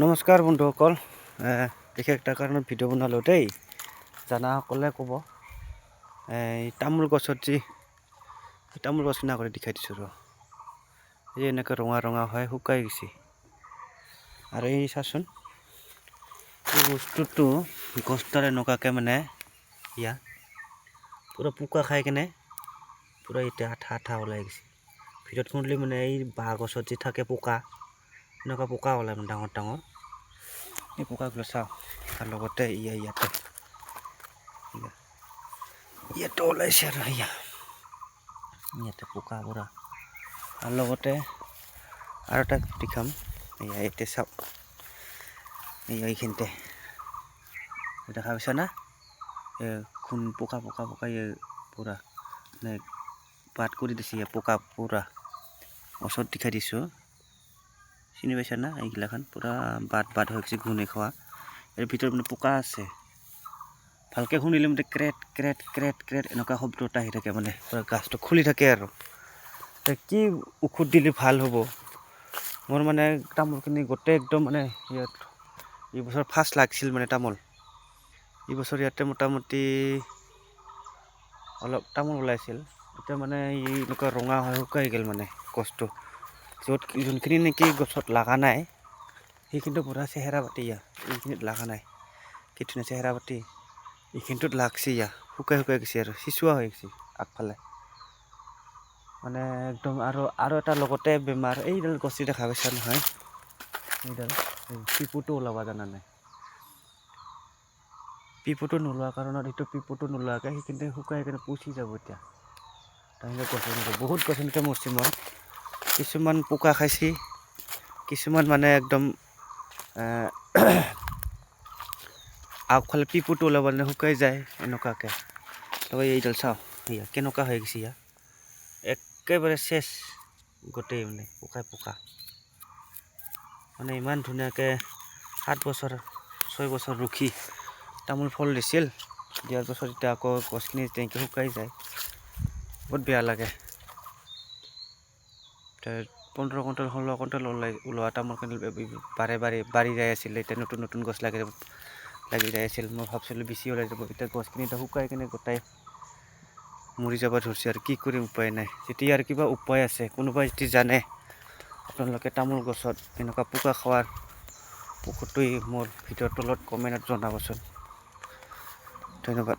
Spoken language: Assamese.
নমস্কাৰ বন্ধুসকল, বিশেষ এটা কাৰণত ভিডিঅ' বনালোঁ দেই। জানাসকলে ক'ব এই তামোল গছত যি তামোল গছ কিনা কৰি দেখাই দিছোঁ ৰ এই এনেকৈ ৰঙা ৰঙা হয় শুকাই গৈছে। আৰু এই চাচোন এই বস্তুটো গছডাল এনেকুৱাকৈ মানে ইয়াত পূৰা পোকা খাই কেনে পূৰা এতিয়া আঠা আঠা ওলাই গৈছে। ভিতৰত খুন্দিলে মানে এই বাঁহ গছত যি থাকে পোকা, এনেকুৱা পোকা ওলাই মানে ডাঙৰ ডাঙৰ এই পোকাগুলো চাওঁ। আৰু লগতে ইয়াতে ওলাইছে আৰু ইয়াতে পোকা পুৰা। আৰু লগতে আৰু এটা দেখাম, ইয়াতে চাওক, এইখিনিতে দেখা পাইছা না, খুন পোকা পোকা পোকা পুৰা মানে পাত কৰি দিছে পোকা পুৰা। ওচৰত দেখাই দিছোঁ, চিনি পাইছা না, এইগিলাখান পুৰা বাট হৈ গৈছে ঘূণে খোৱা। ইয়াৰ ভিতৰত মানে পোকা আছে। ভালকৈ শুনিলে মানে ক্ৰেট ক্ৰেট ক্ৰেট ক্ৰেট এনেকুৱা শব্দ এটা আহি থাকে, মানে পুৰা গাছটো খুলি থাকে। আৰু কি ঔষধ দিলে ভাল হ'ব? মোৰ মানে তামোলখিনি গোটেই একদম মানে ইয়াত এইবছৰ ফাৰ্ষ্ট লাগিছিল মানে তামোল। এইবছৰ ইয়াতে মোটামুটি অলপ তামোল ওলাইছিল। এতিয়া মানে এনেকুৱা ৰঙা হৈ শুকাই গ'ল মানে গছটো। য'ত যোনখিনি নেকি গছত লগা নাই সেইখিনিতো পুৰা চেহেৰা পাতি এইখিনিত লগা নাই। কি ধুনীয়া চেহেৰা পাতি এইখিনিটোত লাগছে, শুকাই শুকাই গৈছে আৰু চিচুৱা হৈ গৈছে আগফালে মানে একদম। আৰু এটা লগতে বেমাৰ, এইডাল গছি দেখা পাইছা নহয়, এইডাল পিপুটো ওলাব জানা নাই। পিপুটো নোলোৱা কাৰণত এইটো পিপুটো নোলোৱাকৈ সেইখিনিতে শুকাই কিনে পচি যাব। এতিয়া তাৰপিছত গছনিতে বহুত গছনিতে মৰছি মোৰ, কিছুমান পোকা খাইছি, কিছুমান মানে একদম আগফালে পিপুটো ওলাব মানে শুকাই যায় এনেকুৱাকৈ। তবে এইডাল চাওঁ কেনেকুৱা হৈ গৈছে, একেবাৰে চেচ গোটেই মানে পোকাই পোকা। মানে ইমান ধুনীয়াকৈ 7 বছৰ 6 বছৰ ৰখি তামোল ফল দিছিল, দিয়াৰ পাছত এতিয়া আকৌ গছখিনি তেনেকৈ শুকাই যায়, বহুত বেয়া লাগে। 15 কুইণ্টেল 16 কুইণ্টেল ওলোৱা তামোলখিনি বাঢ়ি যাই আছিলে। এতিয়া নতুন নতুন গছ লাগি যাই আছিল। মই ভাবছিলোঁ বেছি ওলাই যাব, এতিয়া গছখিনি এতিয়া শুকাই কিনে গোটাই মৰি যাব ধৰিছে। আৰু কি কৰিম, উপায় নাই। যেতিয়া আৰু কিবা উপায় আছে, কোনোবাই যদি জানে আপোনালোকে তামোল গছত এনেকুৱা পোকা খোৱাৰ ঔষধটো মোৰ ভিডিঅ'ৰ তলত কমেণ্টত জনাবচোন। ধন্যবাদ।